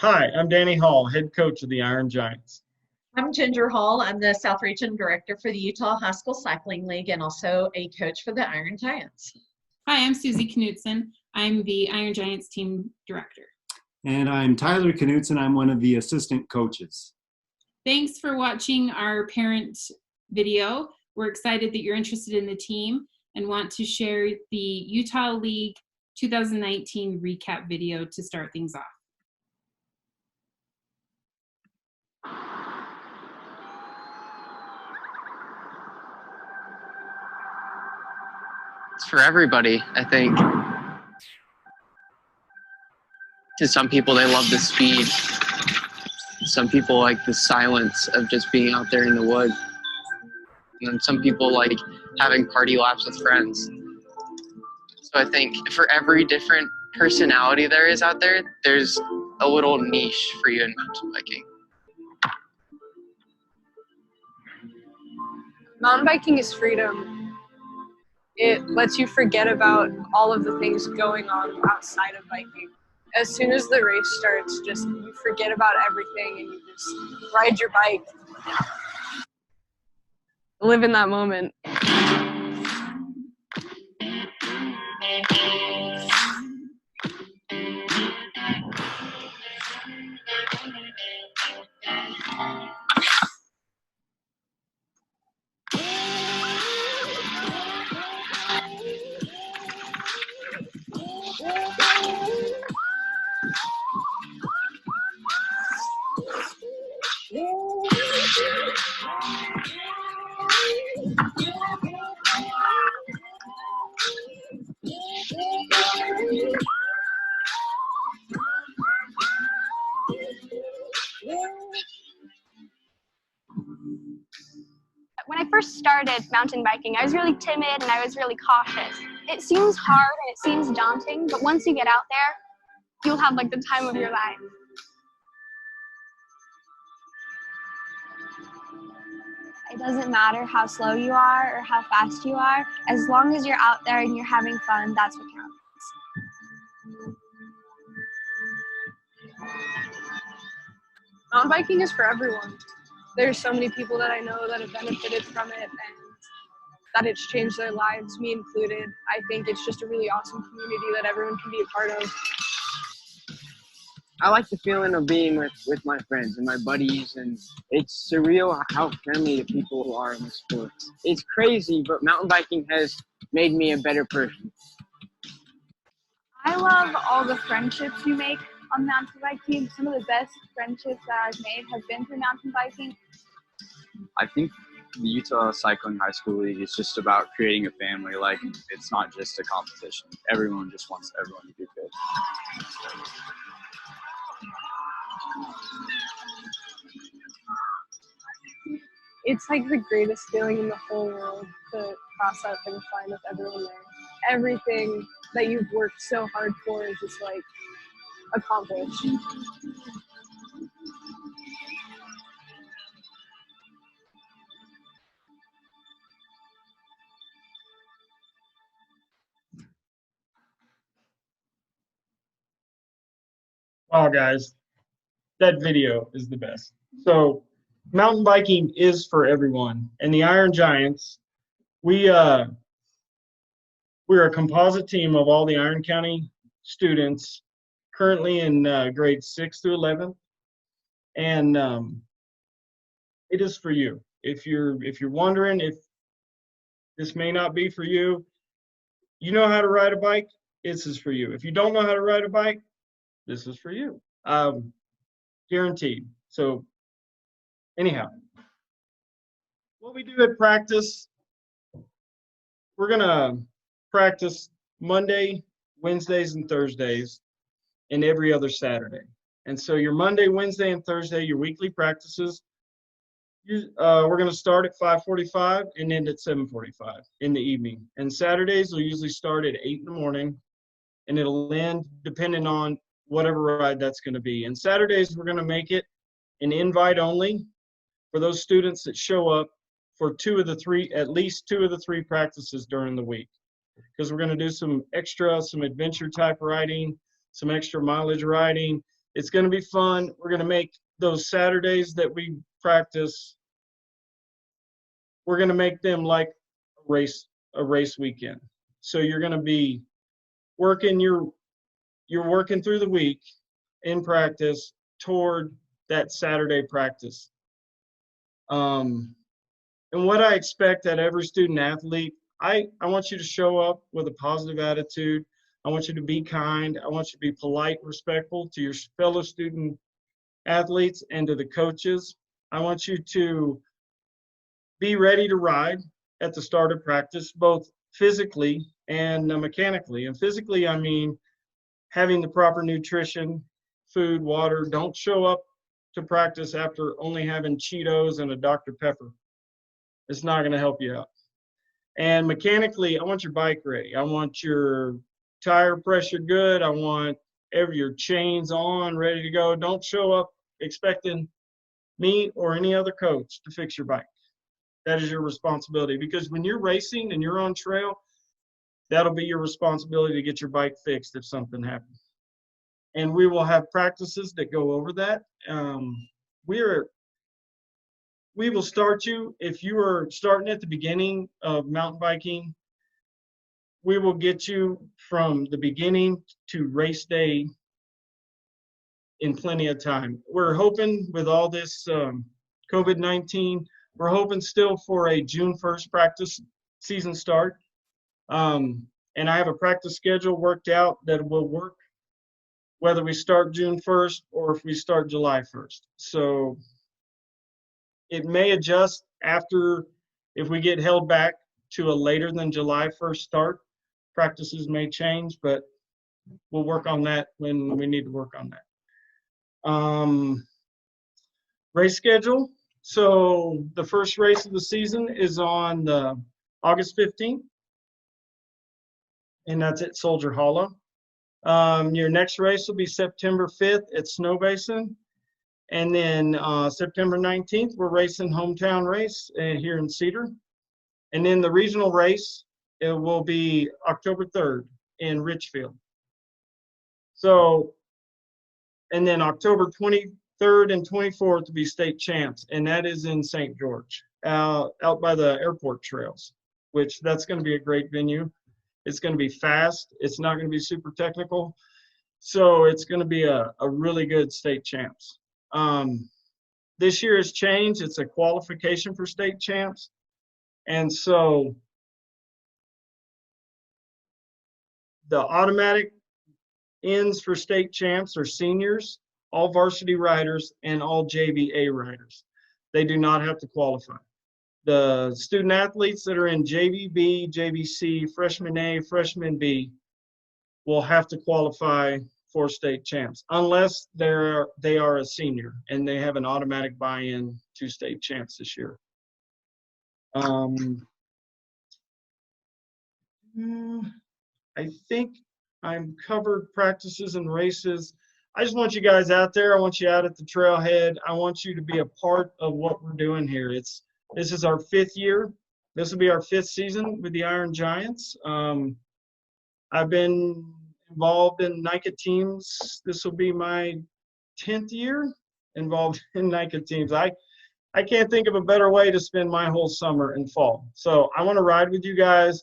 Hi, I'm Danny Hall, head coach of the Iron Giants. I'm Ginger Hall. I'm the South Region Director for the Utah High School Cycling League and also a coach for the Iron Giants. Hi, I'm Susie Knutson. I'm the Iron Giants team director. And I'm Tyler Knutson. I'm one of the assistant coaches. Thanks for watching our parent video. We're excited that you're interested in the team and want to share the Utah League 2019 recap video to start things off. It's for everybody, I think. To some people, they love the speed. Some people like the silence of just being out there in the woods. And then some people like having party laps with friends. So I think for every different personality there is out there, there's a little niche for you in mountain biking. Mountain biking is freedom. It lets you forget about all of the things going on outside of biking. As soon as the race starts, just you forget about everything and you just ride your bike. Live in that moment. When I first started mountain biking, I was really timid and I was really cautious. It seems hard and it seems daunting, but once you get out there, you'll have like the time of your life. It doesn't matter how slow you are or how fast you are. As long as you're out there and you're having fun, that's what counts. Mountain biking is for everyone. There's so many people that I know that have benefited from it and that it's changed their lives, me included. I think it's just a really awesome community that everyone can be a part of. I like the feeling of being with my friends and my buddies, and it's surreal how friendly the people are in the sport. It's crazy, but mountain biking has made me a better person. I love all the friendships you make on mountain biking. Some of the best friendships that I've made have been through mountain biking. I think the Utah Cycling High School League is just about creating a family. Like, it's not just a competition. Everyone just wants everyone to do good. It's like the greatest feeling in the whole world to cross that finish line with everyone there. Everything that you've worked so hard for is just like accomplished. Wow, guys, that video is the best. So mountain biking is for everyone. And the Iron Giants, we're a composite team of all the Iron County students currently in grades 6 through 11. And it is for you. If you're wondering if this may not be for you, you know how to ride a bike, this is for you. If you don't know how to ride a bike, this is for you. Guaranteed. So anyhow, what we do at practice, we're gonna practice Monday, Wednesdays, and Thursdays, and every other Saturday. And so your Monday, Wednesday, and Thursday, your weekly practices, we're gonna start at 5:45 and end at 7:45 in the evening. And Saturdays will usually start at 8 in the morning, and it'll end depending on whatever ride that's going to be. And Saturdays, we're going to make it an invite only for those students that show up for at least two of the three practices during the week. Because we're going to do some adventure type riding, some extra mileage riding, It's going to be fun. We're going to make those Saturdays that we practice, we're going to make them like a race weekend. So you're going to be working you're working through the week in practice toward that Saturday practice. And what I expect at every student athlete, I want you to show up with a positive attitude. I want you to be kind. I want you to be polite, respectful to your fellow student athletes and to the coaches. I want you to be ready to ride at the start of practice, both physically and mechanically. And physically, I mean having the proper nutrition, food, water. Don't show up to practice after only having Cheetos and a Dr. Pepper. It's not going to help you out. And mechanically, I want your bike ready. I want your tire pressure good. I want your chains on, ready to go. Don't show up expecting me or any other coach to fix your bike. That is your responsibility, because when you're racing and you're on trail, that'll be your responsibility to get your bike fixed if something happens. And we will have practices that go over that. We will start you, if you are starting at the beginning of mountain biking, we will get you from the beginning to race day in plenty of time. We're hoping with all this COVID-19, we're hoping still for a June 1st practice season start. And I have a practice schedule worked out that will work whether we start June 1st or if we start July 1st. So it may adjust after, if we get held back to a later than July 1st start, practices may change, but we'll work on that when we need to work on that. Race schedule. So the first race of the season is on August 15th, and that's at Soldier Hollow. Your next race will be September 5th at Snow Basin. And then September 19th, we're racing hometown race here in Cedar. And then the regional race, it will be October 3rd in Richfield. So, and then October 23rd and 24th to be state champs, and that is in St. George, out by the airport trails, which that's going to be a great venue. It's going to be fast. It's not going to be super technical. So it's going to be a really good state champs. This year has changed. It's a qualification for state champs. And so the automatic ends for state champs are seniors, all varsity riders, and all JVA riders. They do not have to qualify. The student athletes that are in JVB, JVC, freshman A, freshman B will have to qualify for state champs unless they are a senior and they have an automatic buy-in to state champs this year. I think I'm covered practices and races. I just want you guys out there. I want you out at the trailhead. I want you to be a part of what we're doing here. This is our 5th year. This will be our 5th season with the Iron Giants. I've been involved in NICA teams. This will be my 10th year involved in NICA teams. I can't think of a better way to spend my whole summer and fall. So I want to ride with you guys.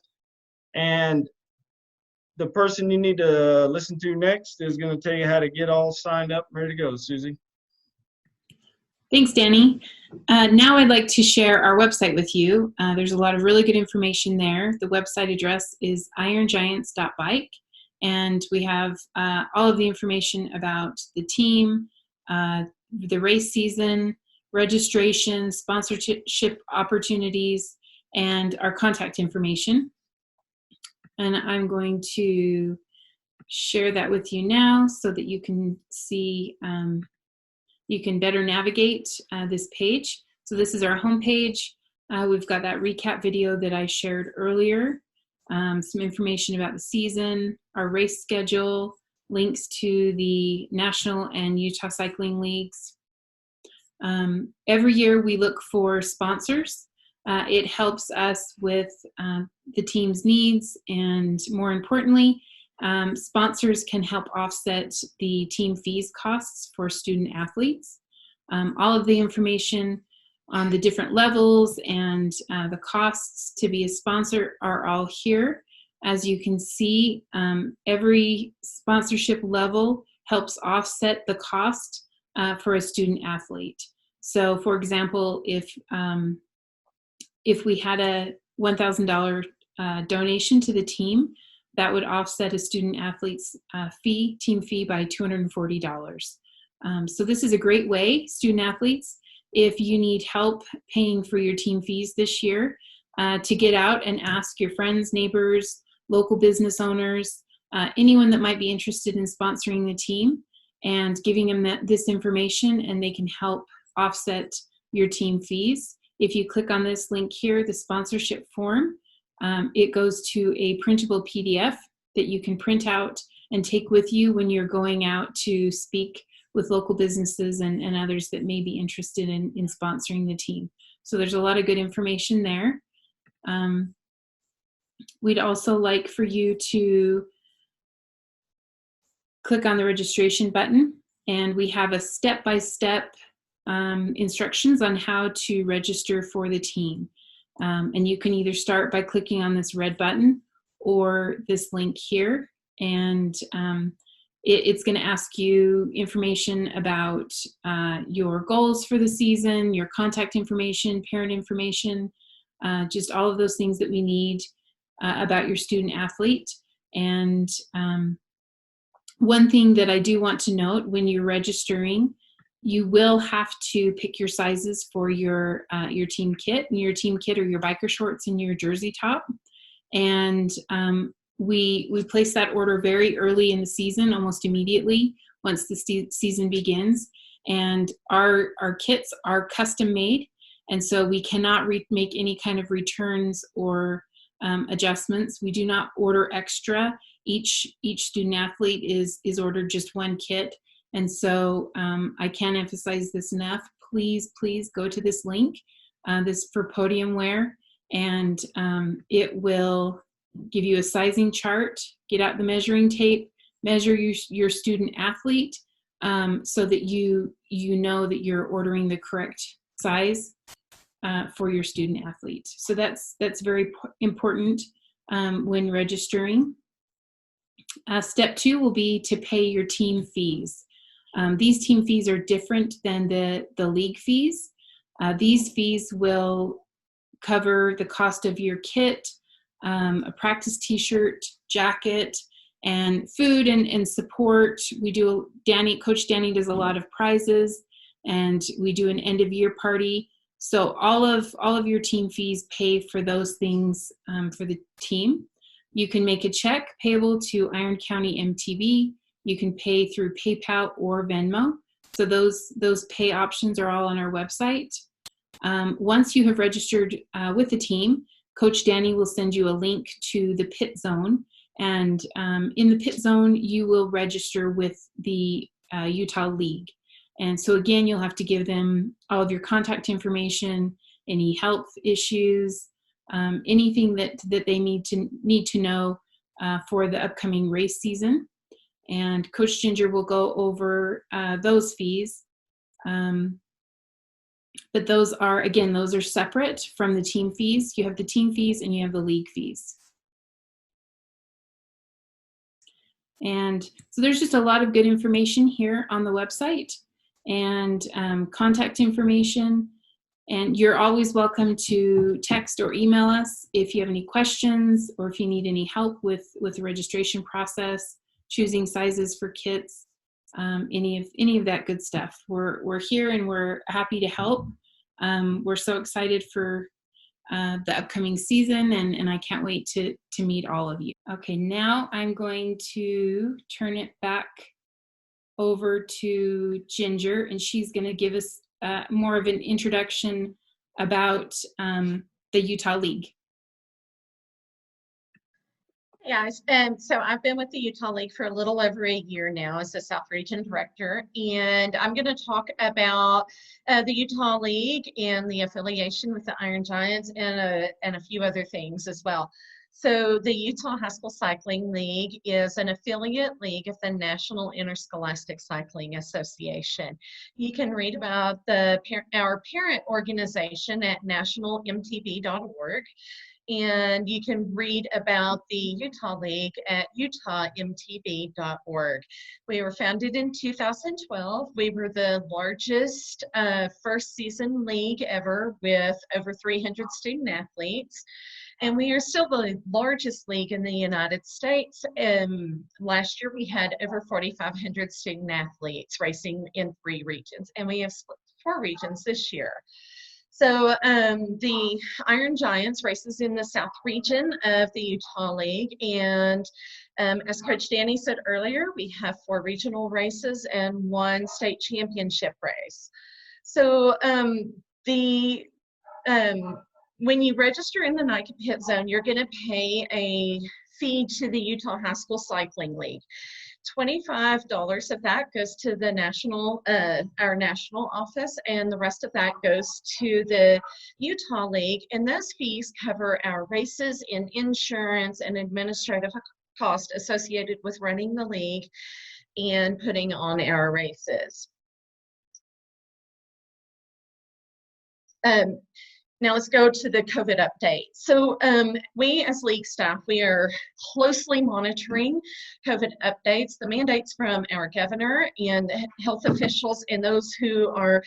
And the person you need to listen to next is going to tell you how to get all signed up and ready to go. Susie. Thanks, Danny. Now I'd like to share our website with you. There's a lot of really good information there. The website address is irongiants.bike, and we have all of the information about the team, the race season, registration, sponsorship opportunities, and our contact information. And I'm going to share that with you now so that you can see, you can better navigate this page. So this is our homepage. We've got that recap video that I shared earlier, some information about the season, our race schedule, links to the National and Utah Cycling Leagues. Every year we look for sponsors. It helps us with the team's needs, and more importantly, Sponsors can help offset the team fees costs for student athletes. All of the information on the different levels and the costs to be a sponsor are all here. As you can see, every sponsorship level helps offset the cost for a student athlete. So for example, if we had a $1,000 donation to the team, that would offset a student athlete's team fee by $240. So this is a great way, student athletes, if you need help paying for your team fees this year, to get out and ask your friends, neighbors, local business owners, anyone that might be interested in sponsoring the team, and giving them this information, and they can help offset your team fees. If you click on this link here, the sponsorship form, it goes to a printable PDF that you can print out and take with you when you're going out to speak with local businesses and others that may be interested in sponsoring the team. So there's a lot of good information there. We'd also like for you to click on the registration button, and we have a step-by-step instructions on how to register for the team. And you can either start by clicking on this red button or this link here, and it's going to ask you information about your goals for the season, your contact information, parent information, just all of those things that we need about your student athlete. And one thing that I do want to note, when you're registering, you will have to pick your sizes for your team kit. And your team kit are your biker shorts and your jersey top. And we place that order very early in the season, almost immediately once the season begins. And our kits are custom made, and so we cannot make any kind of returns or adjustments. We do not order extra. Each student athlete is ordered just one kit. And so I can't emphasize this enough. Please go to this link, this for podium wear, and it will give you a sizing chart, get out the measuring tape, measure your student athlete so that you know that you're ordering the correct size for your student athlete. So that's very important when registering. Step 2 will be to pay your team fees. These team fees are different than the league fees. These fees will cover the cost of your kit, a practice t-shirt, jacket, and food and support. Coach Danny does a lot of prizes, and we do an end of year party. So all of your team fees pay for those things for the team. You can make a check payable to Iron County MTV. You can pay through PayPal or Venmo. So those pay options are all on our website. Once you have registered with the team, Coach Danny will send you a link to the Pit Zone. And in the Pit Zone, you will register with the Utah League. And so again, you'll have to give them all of your contact information, any health issues, anything that they need to know for the upcoming race season. And Coach Ginger will go over those fees. But those are separate from the team fees. You have the team fees and you have the league fees. And so there's just a lot of good information here on the website, and contact information. And you're always welcome to text or email us if you have any questions, or if you need any help with the registration process, choosing sizes for kits, any of that good stuff. We're here and we're happy to help. We're so excited for the upcoming season, and I can't wait to meet all of you. Okay, now I'm going to turn it back over to Ginger, and she's going to give us more of an introduction about the Utah League. Yeah, and so I've been with the Utah League for a little over a year now as the South Region Director, and I'm going to talk about the Utah League and the affiliation with the Iron Giants and a few other things as well. So the Utah High School Cycling League is an affiliate league of the National Interscholastic Cycling Association. You can read about our parent organization at nationalmtb.org. And you can read about the Utah League at utahmtb.org. We were founded in 2012. We were the largest first season league ever with over 300 student athletes. And we are still the largest league in the United States. Last year we had over 4,500 student athletes racing in 3 regions, and we have 4 regions this year. So the Iron Giants races in the South region of the Utah League, and as Coach Danny said earlier, we have 4 regional races and 1 state championship race. So when you register in the NICA Pit Zone, you're going to pay a fee to the Utah High School Cycling League. $25 of that goes to the our national office, and the rest of that goes to the Utah League. And those fees cover our races and insurance and administrative costs associated with running the league and putting on our races. Now let's go to the COVID update. So we as league staff, we are closely monitoring COVID updates, the mandates from our governor and health officials and those who are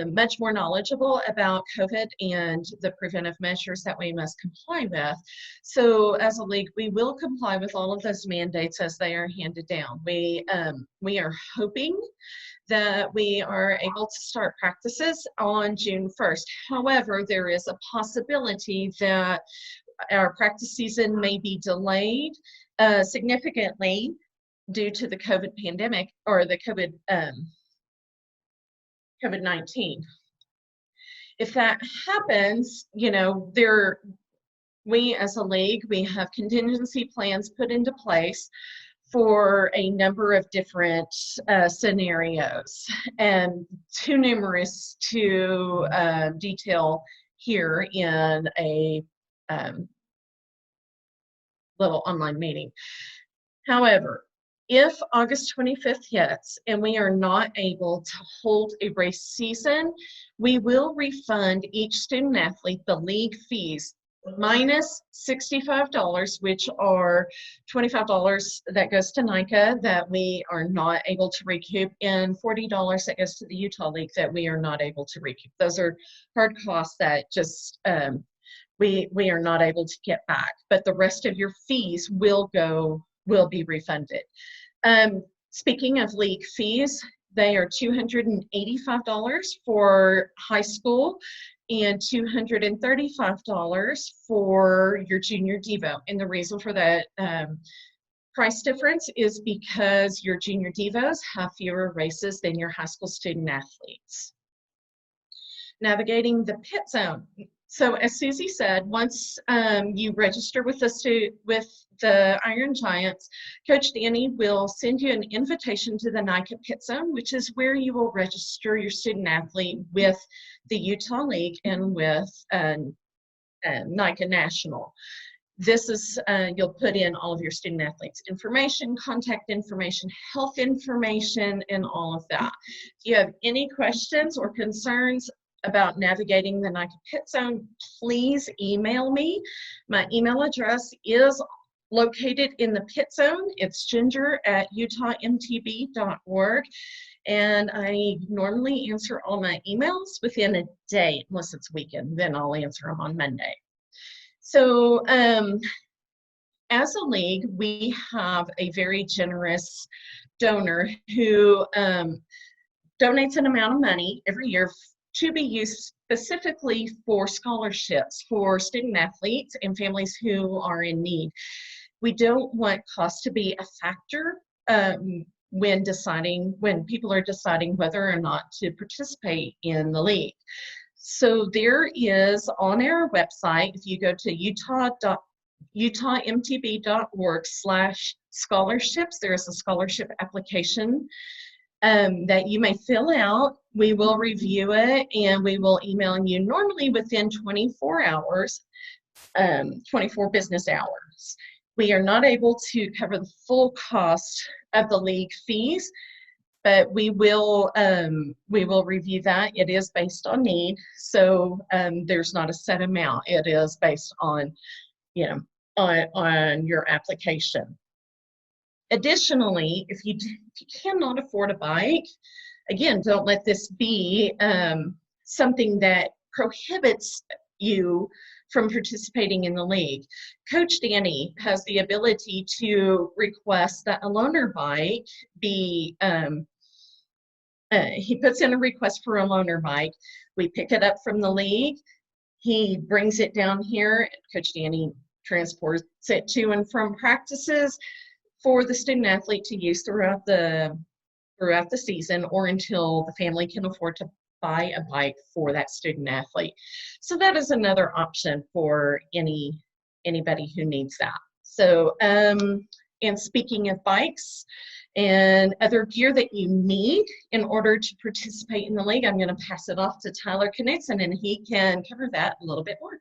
much more knowledgeable about COVID and the preventive measures that we must comply with. So as a league, we will comply with all of those mandates as they are handed down. We are hoping that we are able to start practices on June 1st. However, there is a possibility that our practice season may be delayed significantly due to the COVID pandemic or the COVID-19. If that happens, you know, we as a league, we have contingency plans put into place for a number of different scenarios, and too numerous to detail here in a little online meeting. However, if August 25th hits and we are not able to hold a race season, we will refund each student athlete the league fees minus $65, which are $25 that goes to NICA that we are not able to recoup, and $40 that goes to the Utah League that we are not able to recoup. Those are hard costs that just we are not able to get back, but the rest of your fees will be refunded. Speaking of league fees, they are $285 for high school and $235 for your junior Devo. And the reason for that price difference is because your junior Devos have fewer races than your high school student athletes. Navigating the pit zone. So as Susie said, once you register with the Iron Giants, Coach Danny will send you an invitation to the NICA Pit Zone, which is where you will register your student athlete with the Utah League and with NICA National. This is, you'll put in all of your student athletes' information, contact information, health information, and all of that. If you have any questions or concerns about navigating the NICA Pit Zone, please email me. My email address is located in the Pit Zone. It's ginger@utahmtb.org. And I normally answer all my emails within a day, unless it's weekend, then I'll answer them on Monday. So as a league, we have a very generous donor who donates an amount of money every year to be used specifically for scholarships for student athletes and families who are in need. We don't want cost to be a factor when people are deciding whether or not to participate in the league. So there is on our website, if you go to utahmtb.org/scholarships, there is a scholarship application that you may fill out. We will review it and we will email you normally within 24 hours. 24 business hours. We are not able to cover the full cost of the league fees, but we will review that. It is based on need, so there's not a set amount. It is based on, on your application. Additionally, if you cannot afford a bike, again, don't let this be something that prohibits you from participating in the league. Coach Danny has the ability to request that a loaner bike be, he puts in a request for a loaner bike. We pick it up from the league. He brings it down here. Coach Danny transports it to and from practices for the student athlete to use throughout the season, or until the family can afford to buy a bike for that student athlete. So that is another option for anybody who needs that. So, and speaking of bikes and other gear that you need in order to participate in the league, I'm going to pass it off to Tyler Knutson, and he can cover that a little bit more.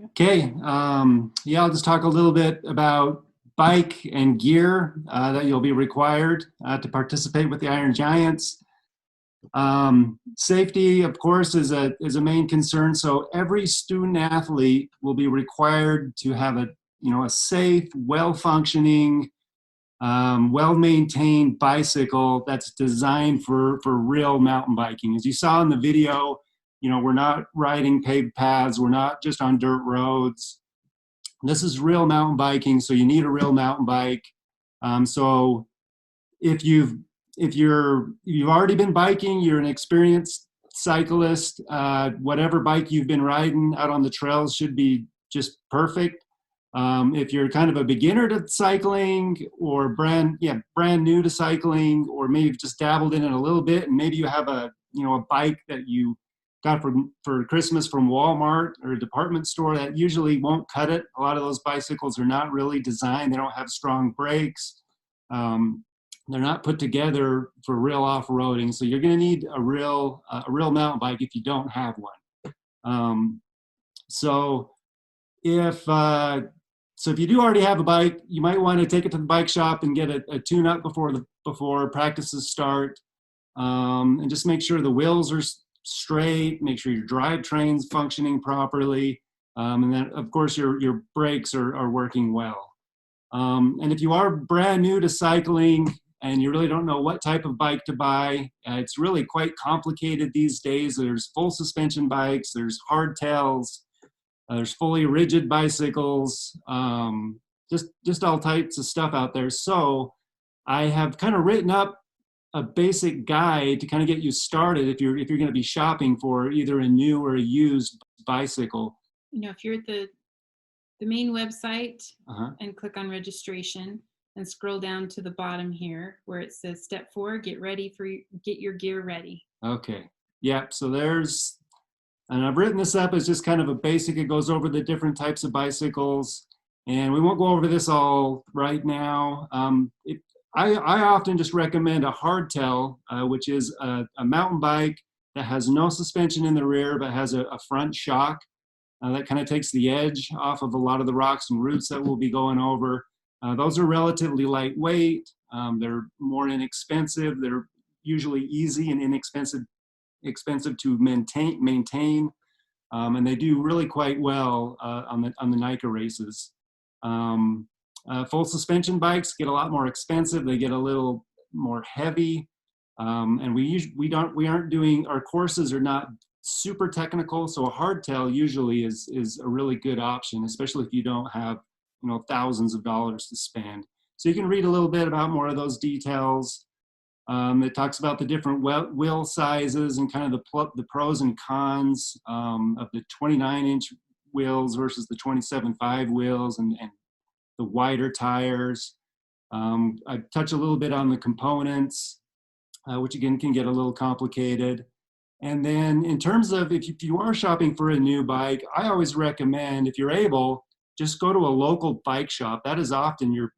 Okay, yeah, I'll just talk a little bit about bike and gear that you'll be required to participate with the Iron Giants. Safety, of course, is a main concern. So every student athlete will be required to have a safe, well-functioning, well-maintained bicycle that's designed for real mountain biking. As you saw in the video, we're not riding paved paths. We're not just on dirt roads. This is real mountain biking, so you need a real mountain bike. So if you've already been biking, you're an experienced cyclist, whatever bike you've been riding out on the trails should be just perfect. If you're kind of a beginner to cycling, or brand new to cycling, or maybe you've just dabbled in it a little bit, and maybe you have a bike that you got for Christmas from Walmart or a department store, that usually won't cut it. A lot of those bicycles are not really designed. They don't have strong brakes. They're not put together for real off-roading. So you're going to need a real mountain bike if you don't have one. So if you do already have a bike, you might want to take it to the bike shop and get a tune-up before practices start, and just make sure the wheels are straight, make sure your drivetrain's functioning properly, and then of course your brakes are working well. And if you are brand new to cycling and you really don't know what type of bike to buy, it's really quite complicated these days. There's full suspension bikes, there's hardtails, there's fully rigid bicycles, just all types of stuff out there. So I have kind of written up a basic guide to kind of get you started if you're going to be shopping for either a new or a used bicycle. If you're at the main website and click on registration and scroll down to the bottom here where it says step 4, get your gear ready. Okay. Yep. So and I've written this up as just kind of a basic. It goes over the different types of bicycles, and we won't go over this all right now. I often just recommend a hardtail, which is a mountain bike that has no suspension in the rear but has a front shock. That kind of takes the edge off of a lot of the rocks and roots that we'll be going over. Those are relatively lightweight. They're more inexpensive. They're usually easy and inexpensive to maintain, and they do really quite well on the NICA races. Full suspension bikes get a lot more expensive. They get a little more heavy, and our courses are not super technical. So a hardtail usually is a really good option, especially if you don't have thousands of dollars to spend. So you can read a little bit about more of those details. It talks about the different wheel sizes and kind of the pros and cons of the 29-inch wheels versus the 27.5 wheels and the wider tires. I touch a little bit on the components, which again can get a little complicated. And then in terms of if you are shopping for a new bike, I always recommend, if you're able, just go to a local bike shop. That is often your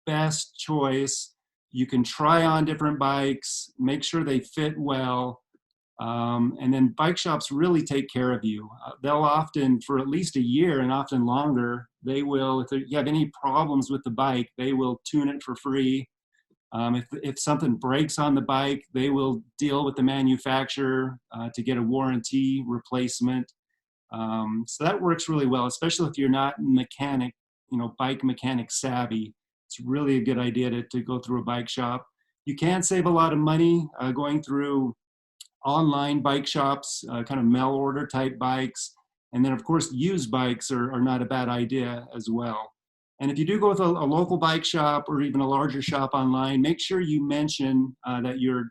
best choice. You can try on different bikes, make sure they fit well, And then bike shops really take care of you. They'll often, for at least a year and often longer, they will, if you have any problems with the bike, they will tune it for free. If something breaks on the bike, they will deal with the manufacturer to get a warranty replacement. So that works really well, especially if you're not mechanic, bike mechanic savvy. It's really a good idea to go through a bike shop. You can save a lot of money going through online bike shops, kind of mail order type bikes. And then of course, used bikes are not a bad idea as well. And if you do go with a local bike shop or even a larger shop online, make sure you mention that you're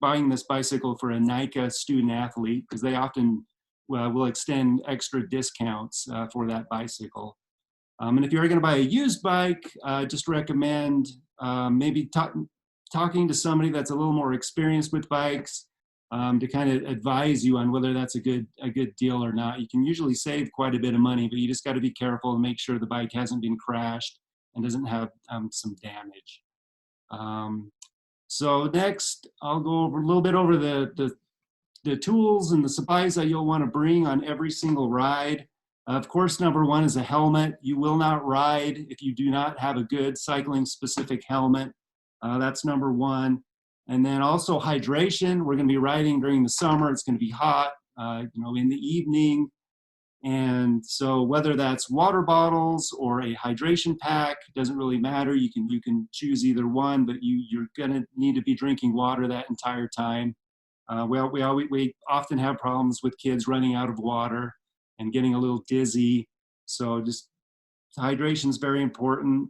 buying this bicycle for a NICA student athlete, because they often will extend extra discounts for that bicycle. And if you're going to buy a used bike, just recommend maybe talking to somebody that's a little more experienced with bikes to kind of advise you on whether that's a good deal or not. You can usually save quite a bit of money, but you just got to be careful and make sure the bike hasn't been crashed and doesn't have some damage. So next, I'll go over a little bit over the tools and the supplies that you'll want to bring on every single ride. Of course, number one is a helmet. You will not ride if you do not have a good cycling specific helmet. That's number one. And then also hydration. We're going to be riding during the summer. It's going to be hot, in the evening. And so whether that's water bottles or a hydration pack, doesn't really matter. You can choose either one, but you're going to need to be drinking water that entire time. We often have problems with kids running out of water and getting a little dizzy. So just hydration is very important.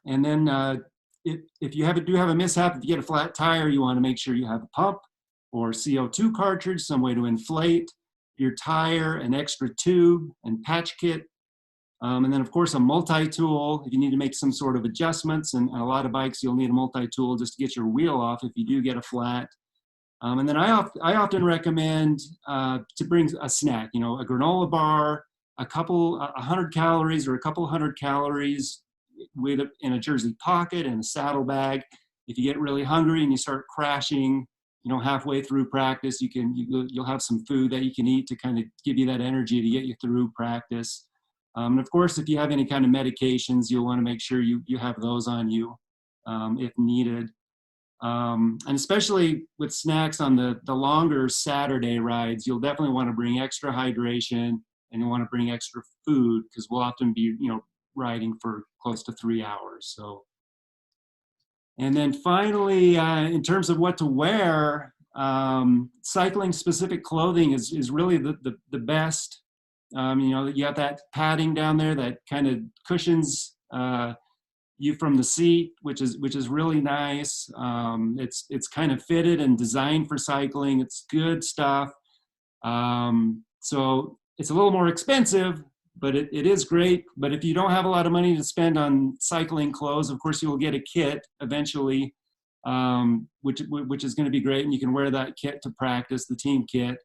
And then if you do have a mishap, if you get a flat tire, you want to make sure you have a pump or CO2 cartridge, some way to inflate your tire, an extra tube and patch kit. And then of course a multi-tool if you need to make some sort of adjustments, and a lot of bikes you'll need a multi-tool just to get your wheel off if you do get a flat. And then I often recommend to bring a snack, a granola bar, 100 calories or a couple 100 calories in a jersey pocket and a saddlebag. If you get really hungry and you start crashing, halfway through practice, you'll have some food that you can eat to kind of give you that energy to get you through practice. And of course, if you have any kind of medications, you'll want to make sure you have those on you if needed. And especially with snacks on the longer Saturday rides, you'll definitely want to bring extra hydration and you'll want to bring extra food, because we'll often be, riding for close to 3 hours. So, and then finally, in terms of what to wear, cycling specific clothing is really the best. You have that padding down there that kind of cushions you from the seat, which is really nice. It's kind of fitted and designed for cycling. It's good stuff. So it's a little more expensive, but it is great. But if you don't have a lot of money to spend on cycling clothes, of course you'll get a kit eventually, which is going to be great, and you can wear that kit to practice, the team kit.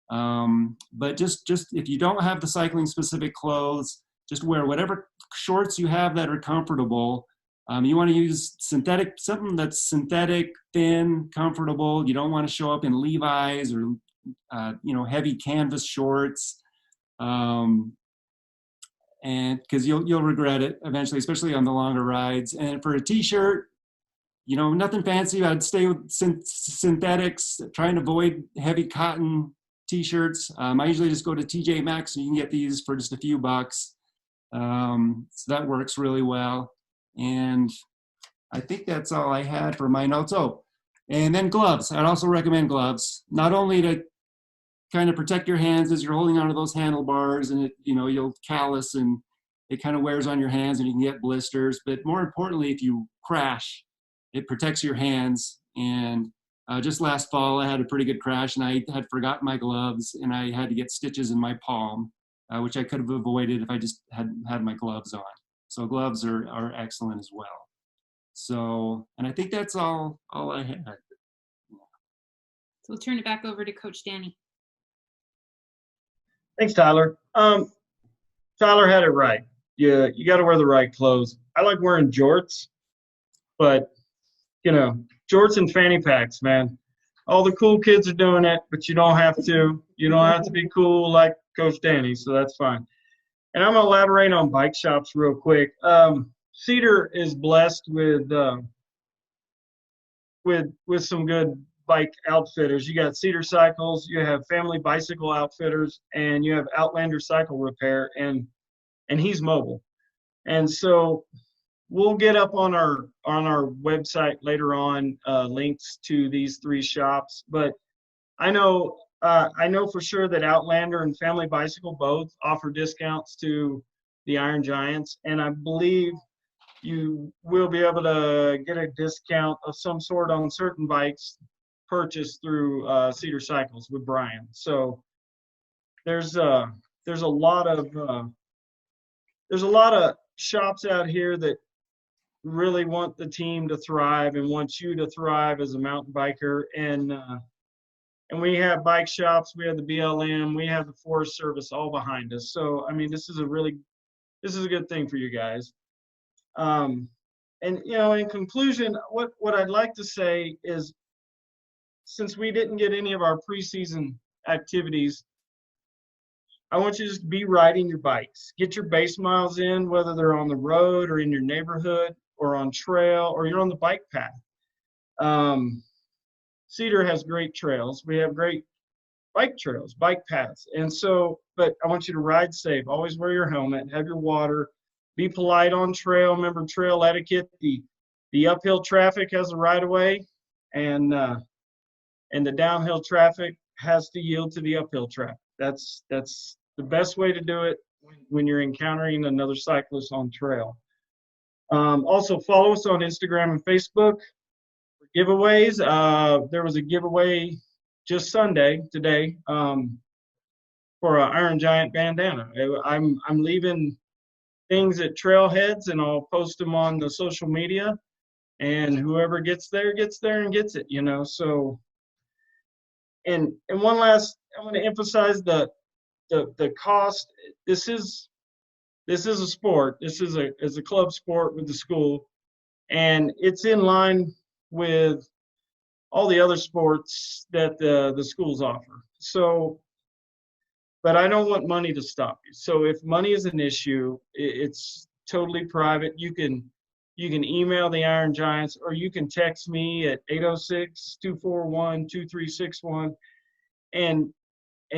But just if you don't have the cycling specific clothes, just wear whatever shorts you have that are comfortable. You want to use something that's synthetic, thin, comfortable. You don't want to show up in Levi's or heavy canvas shorts. And because you'll regret it eventually, especially on the longer rides. And for a t-shirt, nothing fancy. I'd stay with synthetics, try and avoid heavy cotton t-shirts. I usually just go to TJ Maxx and you can get these for just a few bucks. So that works really well. And I think that's all I had for my notes. Oh, and then gloves. I'd also recommend gloves, not only to kind of protect your hands as you're holding onto those handlebars, and you'll callus and it kind of wears on your hands and you can get blisters. But more importantly, if you crash, it protects your hands. And just last fall, I had a pretty good crash and I had forgotten my gloves and I had to get stitches in my palm, which I could have avoided if I just had my gloves on. So gloves are excellent as well. So, and I think that's all I had. So we'll turn it back over to Coach Danny. Thanks, Tyler. Tyler had it right. You got to wear the right clothes. I like wearing jorts, but jorts and fanny packs, man. all the cool kids are doing it, but you don't have to. You don't have to be cool like Coach Danny, so that's fine. And I'm gonna elaborate on bike shops real quick. Cedar is blessed with some good bike outfitters. You got Cedar Cycles, you have Family Bicycle Outfitters, and you have Outlander Cycle Repair, and he's mobile. And so we'll get up on our website later on links to these 3 shops. But I know for sure that Outlander and Family Bicycle both offer discounts to the Iron Giants, and I believe you will be able to get a discount of some sort on certain bikes purchased through Cedar Cycles with Brian. So there's a lot of shops out here that really want the team to thrive and want you to thrive as a mountain biker. And we have bike shops, we have the BLM, we have the Forest Service all behind us. So I mean, this is a good thing for you guys. And you know, in conclusion, what I'd like to say is, since we didn't get any of our preseason activities, I want you to just be riding your bikes. Get your base miles in, whether they're on the road or in your neighborhood or on trail or you're on the bike path. Cedar has great trails. We have great bike trails, bike paths. And so, but I want you to ride safe. Always wear your helmet, have your water, be polite on trail. Remember trail etiquette. The uphill traffic has a right of way, and the downhill traffic has to yield to the uphill traffic. That's the best way to do it when you're encountering another cyclist on trail. Also follow us on Instagram and Facebook for giveaways. There was a giveaway just today, for an Iron Giant bandana. I'm leaving things at trailheads, and I'll post them on the social media, and whoever gets there and gets it, you know. So, and one last, I want to emphasize the cost. This is a sport. This is a club sport with the school, and it's in line with all the other sports that the schools offer. So, but I don't want money to stop you. So if money is an issue, it's totally private. You can email the Iron Giants, or you can text me at 806-241-2361, and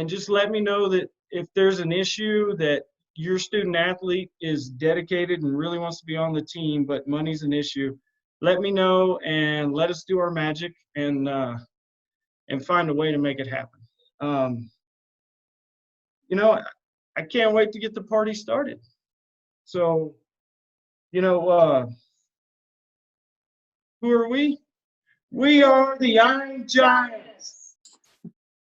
just let me know that if there's an issue that your student athlete is dedicated and really wants to be on the team, but money's an issue, let me know and let us do our magic and find a way to make it happen. You know, I can't wait to get the party started. So, you know, who are we? We are the Iron Giants.